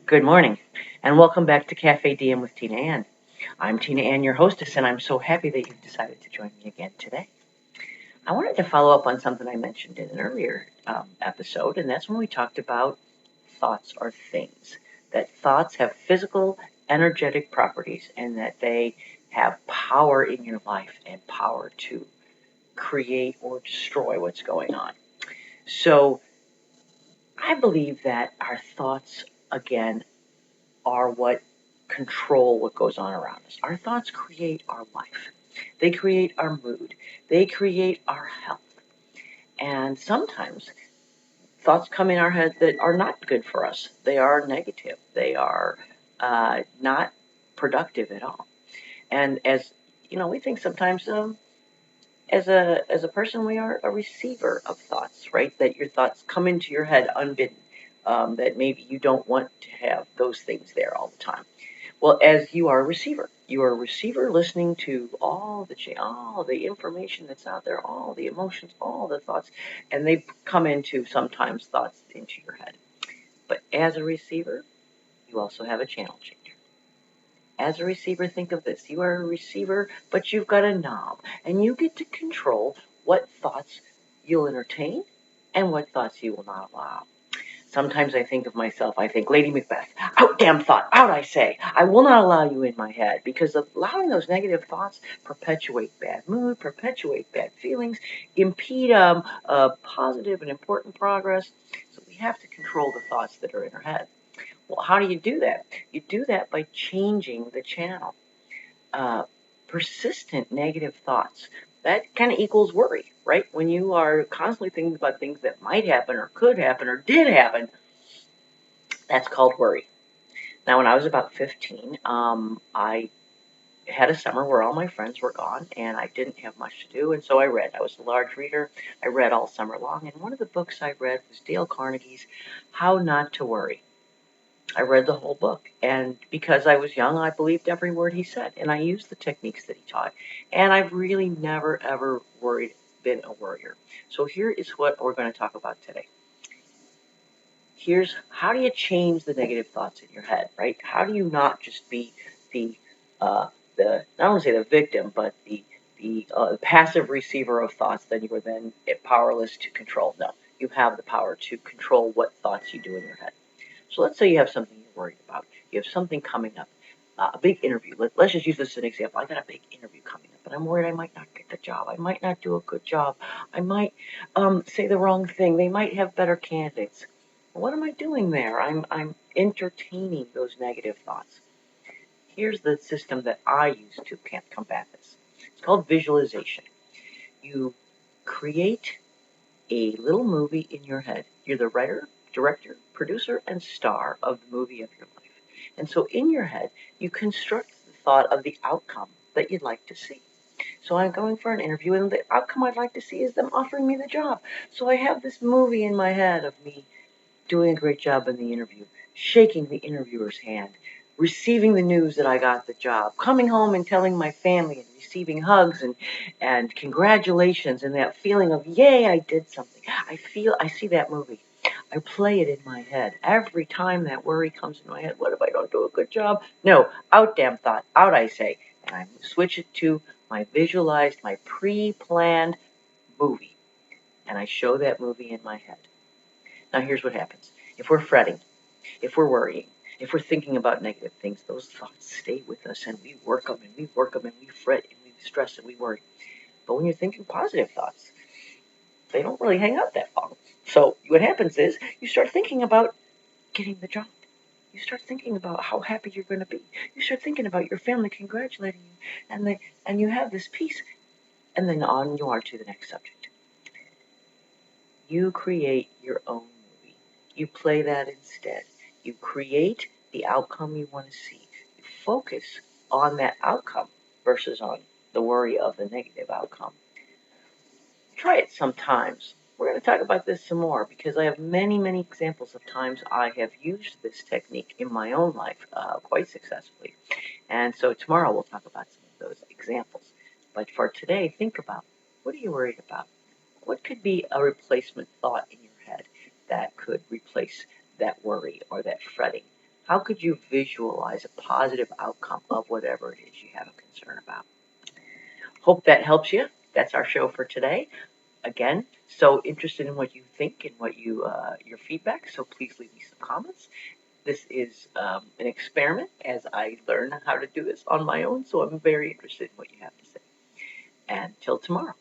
Good morning, and welcome back to Cafe Diem with Tina Ann. I'm Tina Ann, your hostess, and I'm so happy that you've decided to join me again today. I wanted to follow up on something I mentioned in an earlier episode, and that's when we talked about thoughts are things. That thoughts have physical, energetic properties, and that they have power in your life and power to create or destroy what's going on. So I believe that our thoughts, again, are what control what goes on around us. Our thoughts create our life. They create our mood. They create our health. And sometimes thoughts come in our head that are not good for us. They are negative. They are not productive at all. And as you know, we think sometimes as a person, we are a receiver of thoughts, right? That your thoughts come into your head unbidden. That maybe you don't want to have those things there all the time. Well, as you are a receiver listening to all the information that's out there, all the emotions, all the thoughts, and they come into sometimes thoughts into your head. But as a receiver, you also have a channel changer. As a receiver, think of this. You are a receiver, but you've got a knob, and you get to control what thoughts you'll entertain and what thoughts you will not allow. Sometimes I think of myself, I think, Lady Macbeth, out damn thought, out I say. I will not allow you in my head, because allowing those negative thoughts perpetuate bad mood, perpetuate bad feelings, impede positive and important progress. So we have to control the thoughts that are in our head. Well, how do you do that? You do that by changing the channel. Persistent negative thoughts. That kind of equals worry, right? When you are constantly thinking about things that might happen or could happen or did happen, that's called worry. Now, when I was about 15, I had a summer where all my friends were gone and I didn't have much to do, and so I read. I was a large reader. I read all summer long, and one of the books I read was Dale Carnegie's How Not to Worry. I read the whole book, and because I was young, I believed every word he said, and I used the techniques that he taught, and I've really never, ever been a worrier. So here is what we're going to talk about today. Here's how do you change the negative thoughts in your head, right? How do you not just be the not only say the victim, but the passive receiver of thoughts that you are then powerless to control? No, you have the power to control what thoughts you do in your head. So let's say you have something you're worried about. You have something coming up, a big interview. Let's just use this as an example. I got a big interview coming up, but I'm worried I might not get the job. I might not do a good job. I might say the wrong thing. They might have better candidates. What am I doing there? I'm entertaining those negative thoughts. Here's the system that I use to combat this. It's called visualization. You create a little movie in your head. You're the writer, director, producer, and star of the movie of your life. And so in your head, you construct the thought of the outcome that you'd like to see. So I'm going for an interview, and the outcome I'd like to see is them offering me the job. So I have this movie in my head of me doing a great job in the interview, shaking the interviewer's hand, receiving the news that I got the job, coming home and telling my family and receiving hugs and congratulations and that feeling of, yay, I did something. I see that movie. I play it in my head. Every time that worry comes in my head, what if I don't do a good job? No, out damn thought, out I say. And I switch it to my visualized, my pre-planned movie. And I show that movie in my head. Now here's what happens. If we're fretting, if we're worrying, if we're thinking about negative things, those thoughts stay with us and we work them and we work them and we fret and we stress and we worry. But when you're thinking positive thoughts, they don't really hang out that long. So what happens is you start thinking about getting the job. You start thinking about how happy you're going to be. You start thinking about your family congratulating you, and you have this peace. And then on you are to the next subject. You create your own movie. You play that instead. You create the outcome you want to see. You focus on that outcome versus on the worry of the negative outcome. Try it sometimes. We're going to talk about this some more because I have many, many examples of times I have used this technique in my own life quite successfully. And so tomorrow we'll talk about some of those examples. But for today, think about, what are you worried about? What could be a replacement thought in your head that could replace that worry or that fretting? how could you visualize a positive outcome of whatever it is you have a concern about? Hope that helps you. That's our show for today. Again, so interested in what you think and what your feedback. So please leave me some comments. This is an experiment as I learn how to do this on my own. So I'm very interested in what you have to say. And till tomorrow.